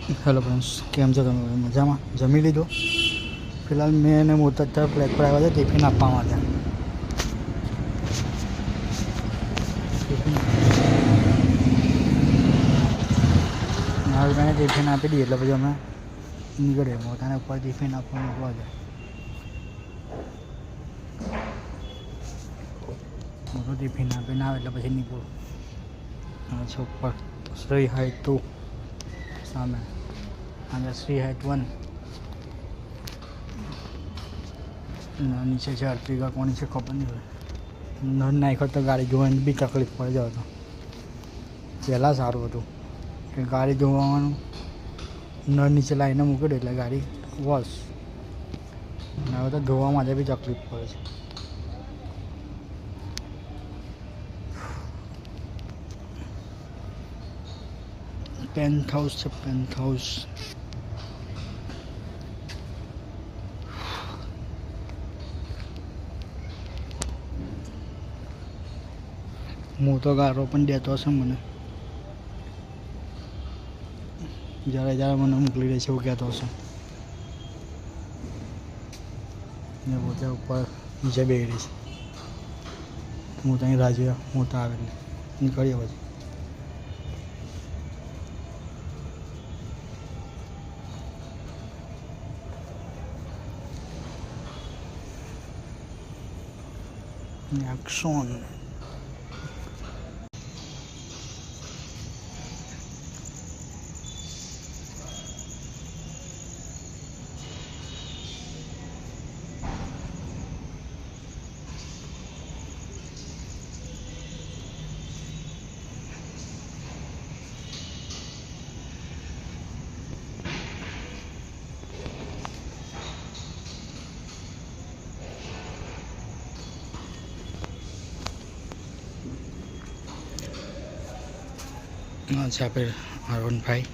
Hello friends, કેમ છો તમે? મજામાં? જમી લીધું? ફિલહાલ મેં અને મોટા અત્યારે ફ્લેટ પર આવ્યા છે ટિફિન આપવા માટે. મારી બેને ટિફિન આપી દઈએ એટલે પછી અમે નીકળીએ. મોટાને ઉપર ટિફિન આપવા મોકલવા છે. મોટું ટિફિન આપીને આવે એટલે પછી નીકળું. છે ઉપર શ્રી હાઇટ 2 સામે અને શ્રી હાઇટ 1 નીચે છે. અર્ટિગા કોની છે ખબર નહીં હોય. નળ નાખ્યો તો ગાડી જોવાની બી તકલીફ પડી જાય તો. પહેલાં સારું હતું કે ગાડી ધોવાનું નળ નીચે લાવીને મૂકી દે એટલે ગાડી વોશ. હવે તો ધોવા માટે બી તકલીફ પડે છે. પેન્ટ હાઉસ છે, પેન્ટ હાઉસ. મોટો ગારો પણ દેતો હશે મને. જ્યારે મને મોકલી દે છે એવું કહેતો હશે. ને પોતે ઉપર નીચે બેસી રહી છે. હું ત્યાં રાજ્ય મોટા આવે એટલે નીકળીએ પછી. Axon. છે આપણે R15